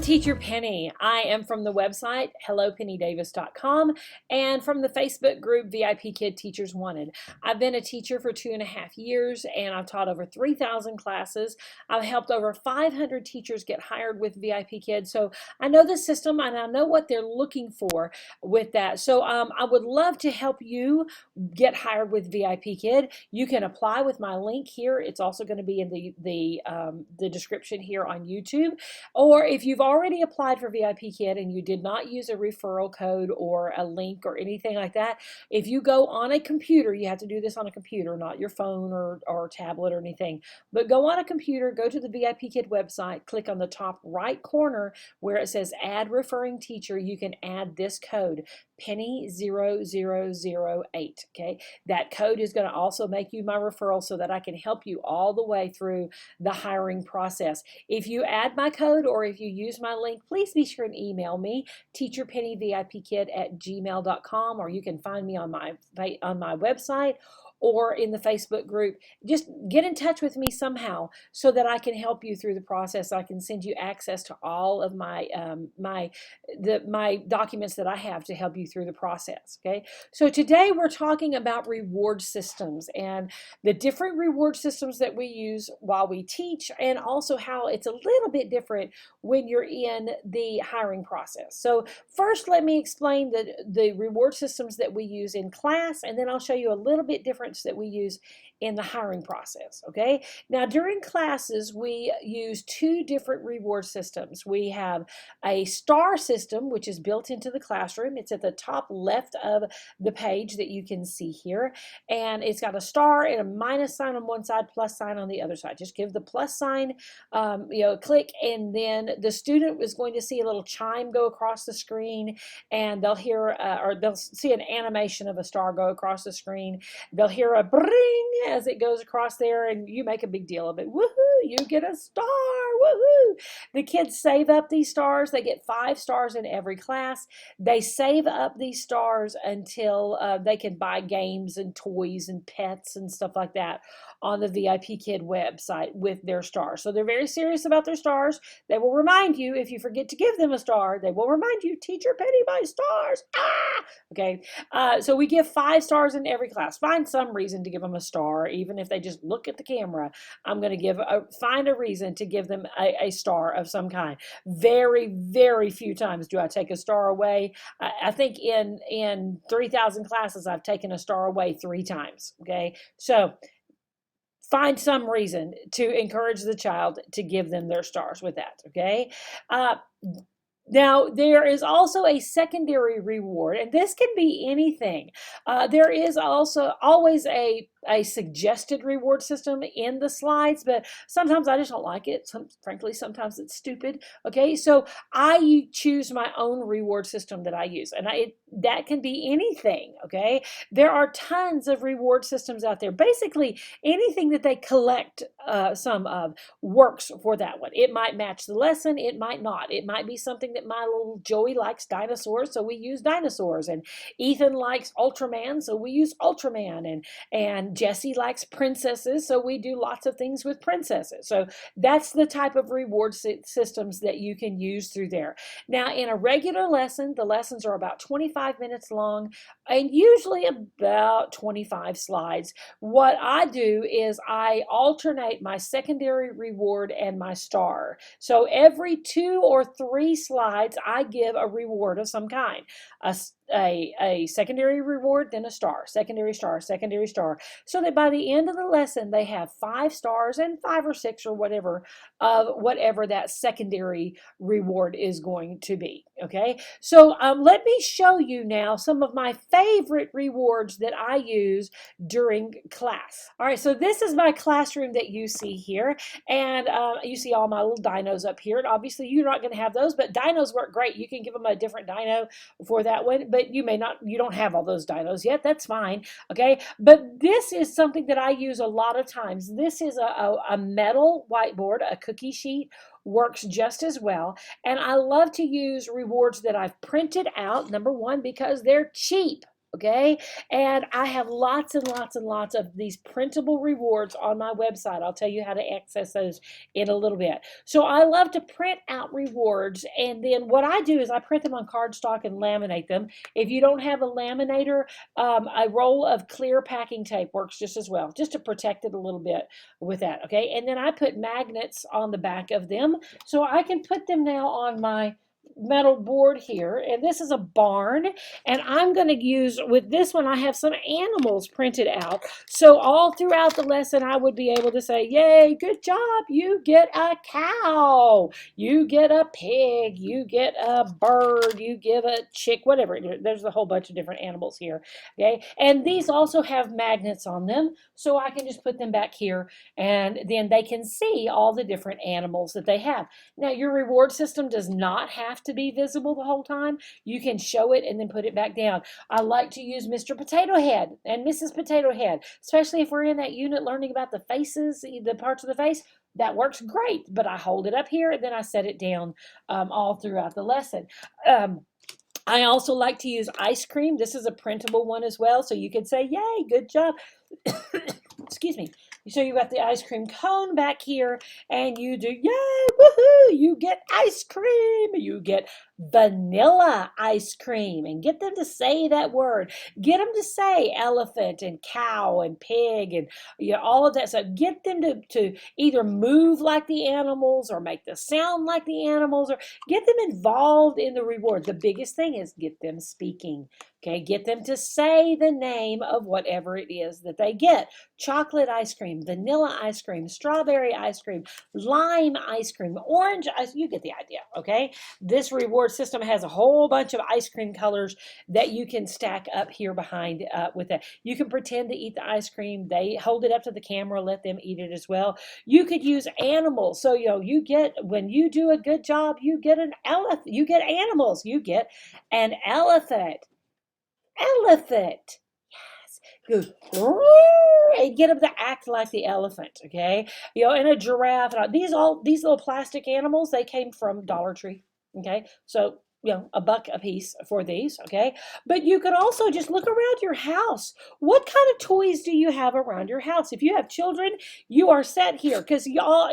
Teacher Penny. I am from the website hellopennydavis.com and from the Facebook group VIPKid Teachers Wanted. I've been a teacher for 2.5 years and I've taught over 3,000 classes. I've helped over 500 teachers get hired with VIPKid, so I know the system and I know what they're looking for with that. So I would love to help you get hired with VIPKid. You can apply with my link here. It's also going to be in the description here on YouTube. Or if you've already applied for VIPKid and you did not use a referral code or a link or anything like that, if you go on a computer, you have to do this on a computer, not your phone or tablet or anything, but go on a computer, go to the VIPKid website, click on the top right corner where it says add referring teacher. You can add this code, Penny0008. Okay, that code is going to also make you my referral so that I can help you all the way through the hiring process. If you add my code or if you use my link, please be sure and email me, teacherpennyvipkid@gmail.com, or you can find me on my website or in the Facebook group. Just get in touch with me somehow so that I can help you through the process. I can send you access to all of my my documents that I have to help you through the process. Okay, so today we're talking about reward systems and the different reward systems that we use while we teach, and also how it's a little bit different when you're in the hiring process. So first, let me explain the reward systems that we use in class, and then I'll show you a little bit different that we use in the hiring process. Okay, now during classes we use two different reward systems. We have a star system, which is built into the classroom. It's at the top left of the page that you can see here, and it's got a star and a minus sign on one side, plus sign on the other side. Just give the plus sign click, and then the student is going to see a little chime go across the screen, and they'll hear or they'll see an animation of a star go across the screen. They'll hear a bring as it goes across there, and you make a big deal of it. Woohoo, you get a star, woohoo. The kids save up these stars. They get 5 stars in every class. They save up these stars until they can buy games and toys and pets and stuff like that on the VIPKid website with their stars. So they're very serious about their stars. They will remind you if you forget to give them a star. They will remind you, Teacher Penny, my stars. Ah! Okay, so we give 5 stars in every class. Find some reason to give them a star, even if they just look at the camera. I'm going to find a reason to give them a star of some kind. Very, very few times do I take a star away. I think in 3,000 classes, I've taken a star away 3 times. Okay, so find some reason to encourage the child to give them their stars with that. Okay. Now, there is also a secondary reward, and this can be anything. There is also always a suggested reward system in the slides, but sometimes I just don't like it. Frankly, sometimes it's stupid. Okay, so I choose my own reward system that I use, and that can be anything. Okay, there are tons of reward systems out there. Basically, anything that they collect some of works for that one. It might match the lesson, it might not. It might be something that my little Joey likes dinosaurs, so we use dinosaurs, and Ethan likes Ultraman, so we use Ultraman, and Jesse likes princesses, so we do lots of things with princesses. So that's the type of reward systems that you can use through there. Now, in a regular lesson, the lessons are about 25 minutes long and usually about 25 slides. What I do is I alternate my secondary reward and my star. So every 2 or 3 slides, I give a reward of some kind. A secondary reward, then a star, secondary star, secondary star, so that by the end of the lesson they have 5 stars and 5 or 6 or whatever of whatever that secondary reward is going to be. Okay, so let me show you now some of my favorite rewards that I use during class. All right, so this is my classroom that you see here, and you see all my little dinos up here, and obviously you're not going to have those, but dinos work great. You can give them a different dino for that one, but you don't have all those dinos yet. That's fine. Okay, but this is something that I use a lot of times. This is a metal whiteboard, a cookie sheet, works just as well. And I love to use rewards that I've printed out, number one, because they're cheap. Okay, and I have lots and lots and lots of these printable rewards on my website. I'll tell you how to access those in a little bit. So I love to print out rewards, and then what I do is I print them on cardstock and laminate them. If you don't have a laminator, a roll of clear packing tape works just as well, just to protect it a little bit with that. Okay, and then I put magnets on the back of them so I can put them now on my metal board here, and this is a barn, and I'm going to use, with this one I have some animals printed out, so all throughout the lesson I would be able to say, yay, good job, you get a cow, you get a pig, you get a bird, you give a chick, whatever. There's a whole bunch of different animals here. Okay, and these also have magnets on them, so I can just put them back here, and then they can see all the different animals that they have. Now, your reward system does not have to be visible the whole time. You can show it and then put it back down. I like to use Mr. Potato Head and Mrs. Potato Head, especially if we're in that unit learning about the faces, the parts of the face. That works great, but I hold it up here and then I set it down all throughout the lesson. I also like to use ice cream. This is a printable one as well, so you could say, yay, good job. Excuse me. So you got the ice cream cone back here, and you do, yay, woohoo, you get ice cream. You get vanilla ice cream, and get them to say that word. Get them to say elephant and cow and pig and all of that stuff. Get them to either move like the animals or make the sound like the animals, or get them involved in the reward. The biggest thing is get them speaking. Okay, get them to say the name of whatever it is that they get. Chocolate ice cream, vanilla ice cream, strawberry ice cream, lime ice cream, orange ice, you get the idea, okay? This reward system has a whole bunch of ice cream colors that you can stack up here behind with that. You can pretend to eat the ice cream. They hold it up to the camera, let them eat it as well. You could use animals. So, you get, when you do a good job, you get an elephant, you get animals, you get an elephant. Elephant. Yes. Go, and get them to act like the elephant, okay? And a giraffe. These little plastic animals, they came from Dollar Tree, okay? So $1 a piece for these, okay? But you could also just look around your house. What kind of toys do you have around your house? If you have children, you are set here, because y'all,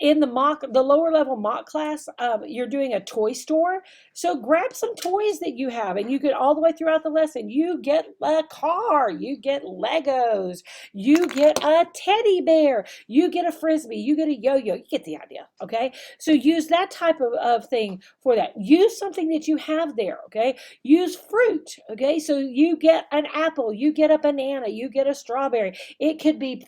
in the lower level mock class, you're doing a toy store. So grab some toys that you have, and you get all the way throughout the lesson. You get a car, you get Legos, you get a teddy bear, you get a Frisbee, you get a yo-yo. You get the idea, okay? So use that type of thing for that. Use something that you have there, okay? Use fruit, okay? So you get an apple, you get a banana, you get a strawberry. It could be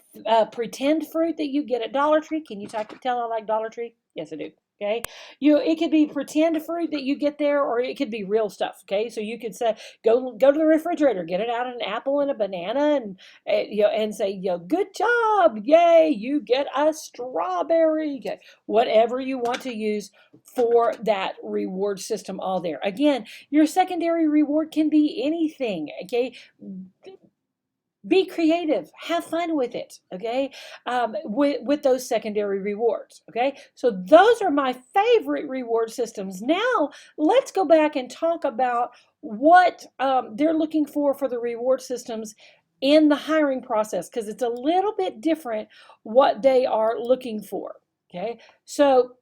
pretend fruit that you get at Dollar Tree. Can you tell I like Dollar Tree? Yes, I do. Okay, it could be pretend fruit that you get there, or it could be real stuff. Okay, so you could say, go to the refrigerator, get it out an apple and a banana, and and say, good job, yay, you get a strawberry. Okay, whatever you want to use for that reward system, all there. Again, your secondary reward can be anything. Okay. Be creative, have fun with it, okay, with those secondary rewards, okay? So those are my favorite reward systems. Now, let's go back and talk about what they're looking for the reward systems in the hiring process, because it's a little bit different what they are looking for, okay? So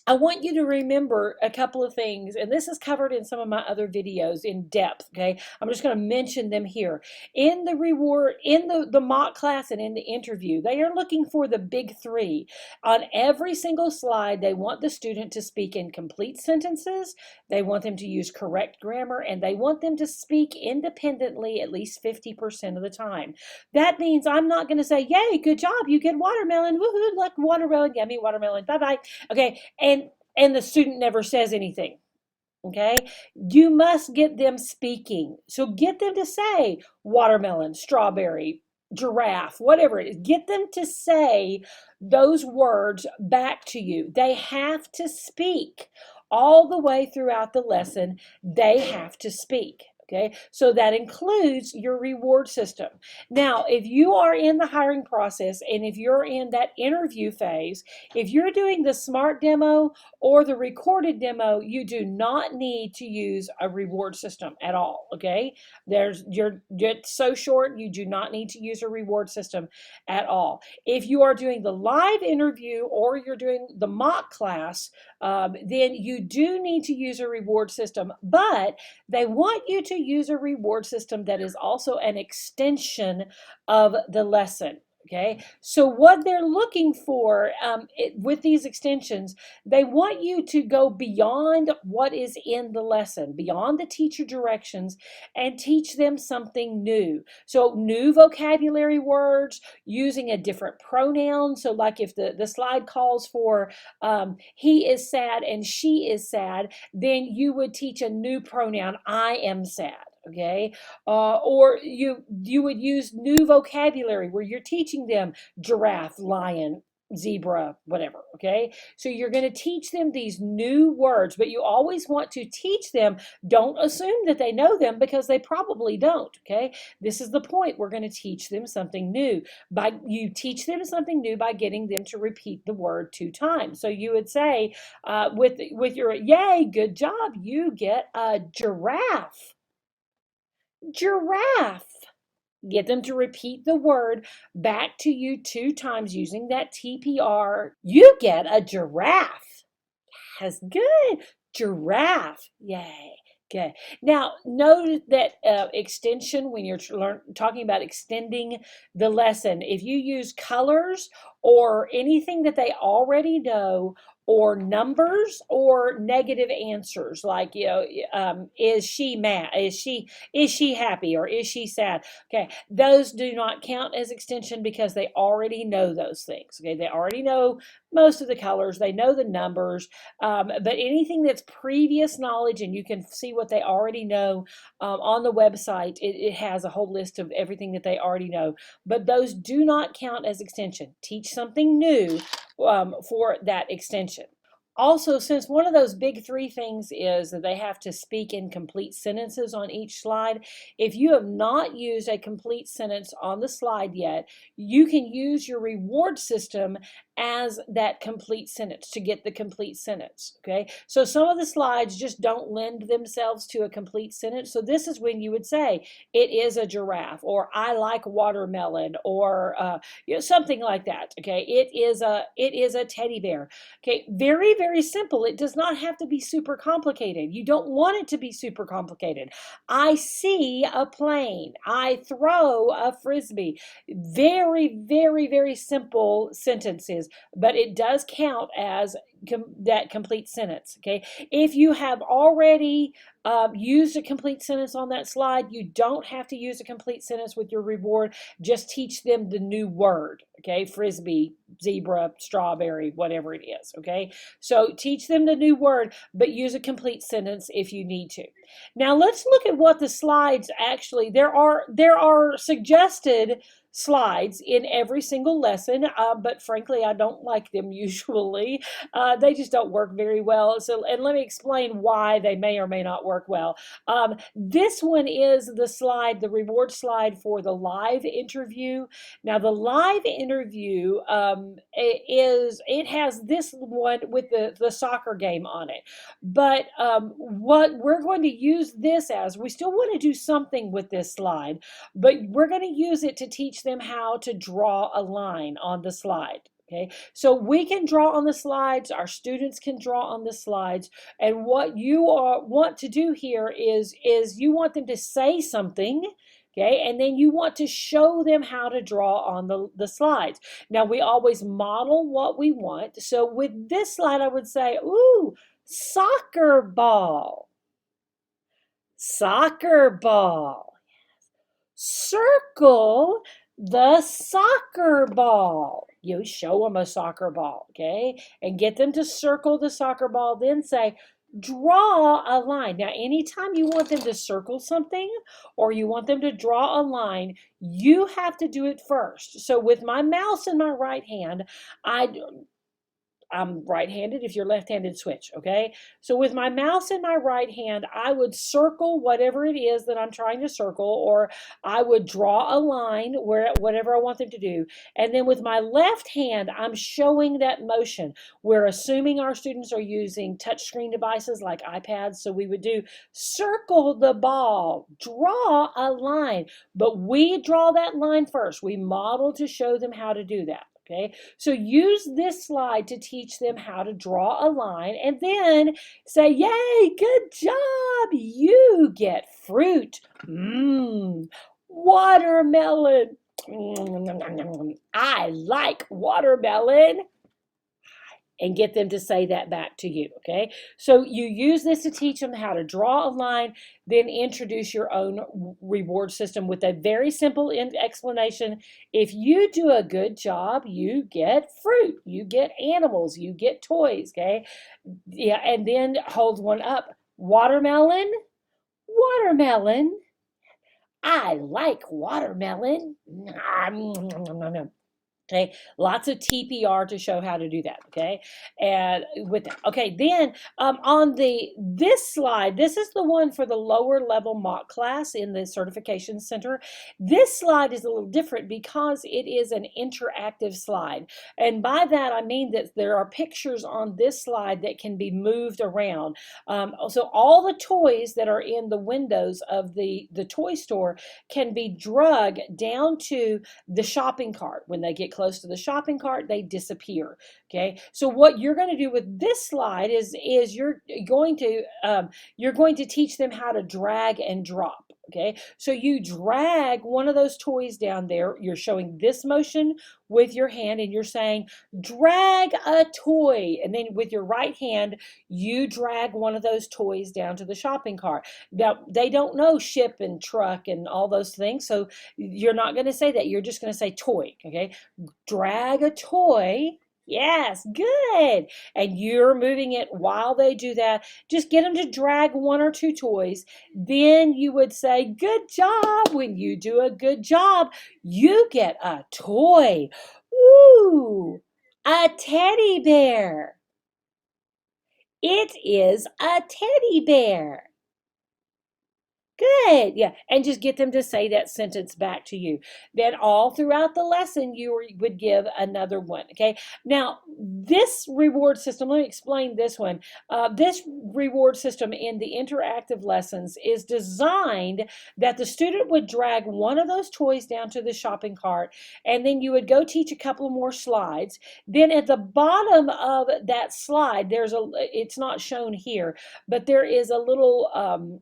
I want you to remember a couple of things, and this is covered in some of my other videos in depth, okay? I'm just going to mention them here. In the reward, in the mock class and in the interview, they are looking for the big three. On every single slide, they want the student to speak in complete sentences, they want them to use correct grammar, and they want them to speak independently at least 50% of the time. That means I'm not going to say, yay, good job, you get watermelon, woohoo, look, watermelon, yummy watermelon, bye-bye, okay? And the student never says anything, okay? You must get them speaking. So get them to say watermelon, strawberry, giraffe, whatever it is. Get them to say those words back to you. They have to speak all the way throughout the lesson. They have to speak. Okay, so that includes your reward system. Now, if you are in the hiring process and if you're in that interview phase, if you're doing the smart demo or the recorded demo, you do not need to use a reward system at all. Okay, it's so short, you do not need to use a reward system at all. If you are doing the live interview or you're doing the mock class, then you do need to use a reward system, but they want you to use a reward system that is also an extension of the lesson. Okay, so what they're looking for with these extensions, they want you to go beyond what is in the lesson, beyond the teacher directions, and teach them something new. So new vocabulary words, using a different pronoun. So like if the slide calls for he is sad and she is sad, then you would teach a new pronoun, I am sad. Okay, or you would use new vocabulary where you're teaching them giraffe, lion, zebra, whatever. Okay, so you're going to teach them these new words, but you always want to teach them. Don't assume that they know them because they probably don't. Okay, this is the point. We're going to teach them something new. You teach them something new by getting them to repeat the word 2 times. So you would say with your yay, good job, you get a giraffe. Giraffe. Get them to repeat the word back to you 2 times using that TPR. You get a giraffe. Yes, good. Giraffe. Yay. Okay. Now, note that extension, when you're talking about extending the lesson, if you use colors or anything that they already know, or numbers or negative answers, like, is she mad? Is she happy, or is she sad? Okay, those do not count as extension because they already know those things. Okay, they already know most of the colors, they know the numbers, but anything that's previous knowledge, and you can see what they already know on the website, it has a whole list of everything that they already know, but those do not count as extension. Teach something new for that extension. Also, since one of those big 3 things is that they have to speak in complete sentences on each slide, if you have not used a complete sentence on the slide yet, you can use your reward system as that complete sentence to get the complete sentence. Okay, so some of the slides just don't lend themselves to a complete sentence. So this is when you would say, it is a giraffe, or I like watermelon, or something like that. Okay, it is a teddy bear. Okay, very, very simple. It does not have to be super complicated. You don't want it to be super complicated. I see a plane. I throw a frisbee. Very, very, very simple sentences, but it does count as that complete sentence. Okay, if you have already used a complete sentence on that slide, you don't have to use a complete sentence with your reward. Just teach them the new word. Okay, frisbee, zebra, strawberry, whatever it is. Okay, so teach them the new word, but use a complete sentence if you need to. Now let's look at what the slides actually, there are suggested slides in every single lesson, but frankly, I don't like them usually. They just don't work very well. So, and let me explain why they may or may not work well. This one is the slide, the reward slide for the live interview. Now, the live interview it has this one with the soccer game on it. But what we're going to use this as, we still want to do something with this slide, but we're going to use it to teach them how to draw a line on the slide. Okay, so we can draw on the slides, our students can draw on the slides, and what you want to do here is you want them to say something, okay, and then you want to show them how to draw on the slides. Now, we always model what we want, so with this slide, I would say, ooh, soccer ball, soccer ball. Circle the soccer ball. You show them a soccer ball, okay? And get them to circle the soccer ball, then say, draw a line. Now, anytime you want them to circle something or you want them to draw a line, you have to do it first. So with my mouse in my right hand, I'm right-handed. If you're left-handed, switch, okay? So with my mouse in my right hand, I would circle whatever it is that I'm trying to circle, or I would draw a line where whatever I want them to do. And then with my left hand, I'm showing that motion. We're assuming our students are using touchscreen devices like iPads, so we would do circle the ball, draw a line, but we draw that line first. We model to show them how to do that. Okay, so use this slide to teach them how to draw a line and then say, yay, good job, you get fruit. Watermelon. I like watermelon. And get them to say that back to you, okay? So you use this to teach them how to draw a line, then introduce your own reward system with a very simple explanation. If you do a good job, you get fruit, you get animals, you get toys, okay? Yeah, and then hold one up. Watermelon, watermelon. I like watermelon. Okay, lots of TPR to show how to do that. Okay, and with that, okay, then on this slide, this is the one for the lower level mock class in the certification center. This slide is a little different because it is an interactive slide, and by that I mean that there are pictures on this slide that can be moved around. So all the toys that are in the windows of the toy store can be dragged down to the shopping cart. When they get close to the shopping cart, they disappear. Okay, so what you're going to do with this slide is you're going to teach them how to drag and drop. Okay, so you drag one of those toys down there. You're showing this motion with your hand and you're saying drag a toy, and then with your right hand you drag one of those toys down to the shopping cart. Now they don't know ship and truck and all those things, so you're not going to say that. You're just going to say toy. Okay, drag a toy. Yes, good. And you're moving it while they do that. Just get them to drag one or two toys. Then you would say, good job. When you do a good job, you get a toy. Ooh, a teddy bear. It is a teddy bear. Good, yeah, and just get them to say that sentence back to you. Then all throughout the lesson, you would give another one, okay? Now, this reward system, let me explain this one. This reward system in the interactive lessons is designed that the student would drag one of those toys down to the shopping cart, and then you would go teach a couple more slides. Then at the bottom of that slide, it's not shown here, but there is a little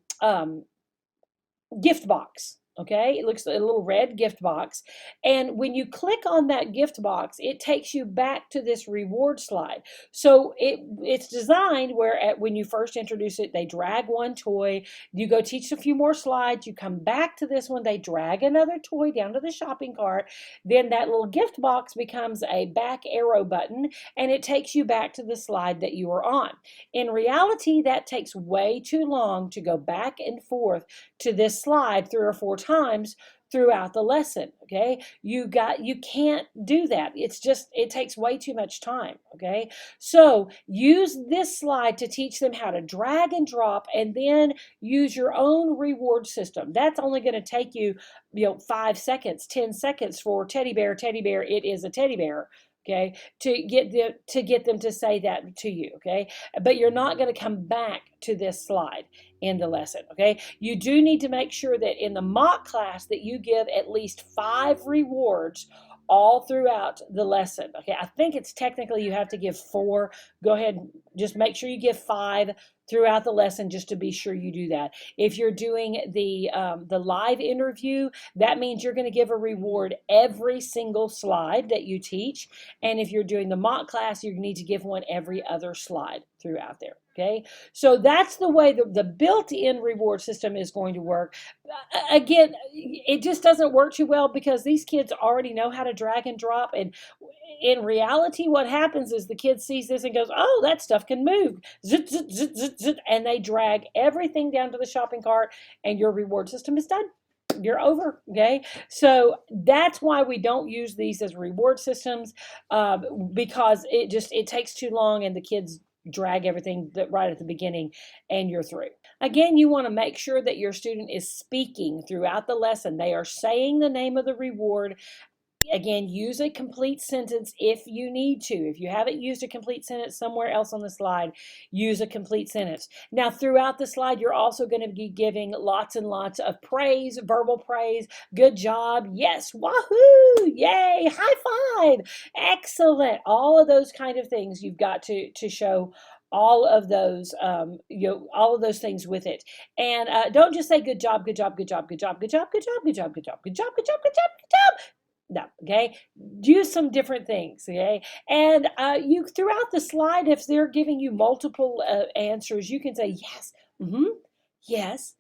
gift box. Okay, it looks like a little red gift box. And when you click on that gift box, it takes you back to this reward slide. So it's designed where when you first introduce it, they drag one toy, you go teach a few more slides, you come back to this one, they drag another toy down to the shopping cart, then that little gift box becomes a back arrow button and it takes you back to the slide that you were on. In reality, that takes way too long to go back and forth to this slide 3 or 4 times throughout the lesson. Okay, you can't do that. It takes way too much time. Okay, so use this slide to teach them how to drag and drop, and then use your own reward system. That's only going to take you 5 seconds, 10 seconds for teddy bear, it is a teddy bear. Okay, to get them to say that to you. Okay, but you're not going to come back to this slide in the lesson. Okay, you do need to make sure that in the mock class that you give at least 5 rewards all throughout the lesson. Okay, I think it's technically you have to give 4. Go ahead and just make sure you give 5 throughout the lesson just to be sure you do that. If you're doing the live interview, that means you're going to give a reward every single slide that you teach. And if you're doing the mock class, you need to give one every other slide throughout there. Okay, so that's the way the built-in reward system is going to work. Again, it just doesn't work too well because these kids already know how to drag and drop, and in reality what happens is the kid sees this and goes, oh, that stuff can move, zit, zit, zit, zit, zit, and they drag everything down to the shopping cart and your reward system is done. you're over. Okay, so that's why we don't use these as reward systems, because it takes too long and the kids drag everything right at the beginning and you're through. Again, you want to make sure that your student is speaking throughout the lesson. They are saying the name of the reward. Again, use a complete sentence if you need to. If you haven't used a complete sentence somewhere else on the slide, use a complete sentence. Now, throughout the slide, you're also going to be giving lots and lots of praise, verbal praise. Good job. Yes. Wahoo. Yay. High five. Excellent. All of those kind of things you've got to show all of those all of those things with it. And don't just say good job, good job, good job, good job, good job, good job, good job, good job, good job, good job, good job, good job. No, okay, use some different things. Okay, and you throughout the slide, if they're giving you multiple answers, you can say yes, yes,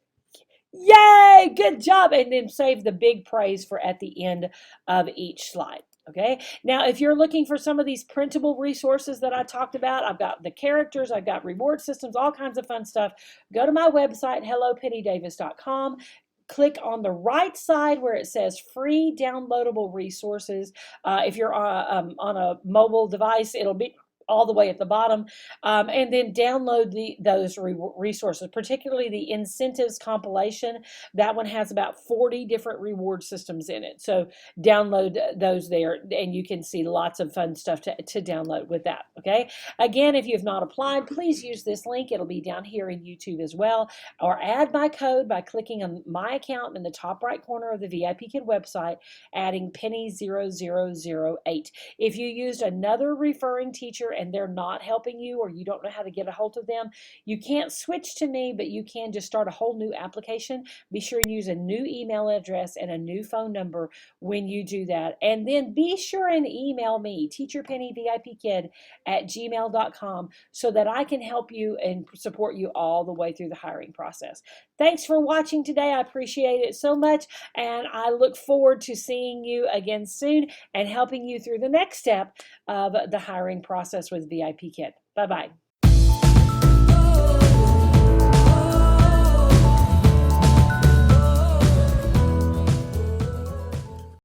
yay, good job, and then save the big praise for at the end of each slide. Okay, now if you're looking for some of these printable resources that I talked about, I've got the characters, I've got reward systems, all kinds of fun stuff. Go to my website, hellopennydavis.com. Click on the right side where it says free downloadable resources. If you're on a mobile device, it'll be all the way at the bottom, and then download those resources, particularly the incentives compilation. That one has about 40 different reward systems in it. So download those there, and you can see lots of fun stuff to download with that. Okay. Again, if you have not applied, please use this link. It'll be down here in YouTube as well, or add my code by clicking on my account in the top right corner of the VIPKid website, adding penny0008. If you used another referring teacher and they're not helping you, or you don't know how to get a hold of them, you can't switch to me, but you can just start a whole new application. Be sure and use a new email address and a new phone number when you do that. And then be sure and email me, teacherpennyvipkid@gmail.com, so that I can help you and support you all the way through the hiring process. Thanks for watching today. I appreciate it so much, and I look forward to seeing you again soon and helping you through the next step of the hiring process with VIPKid. Bye-bye.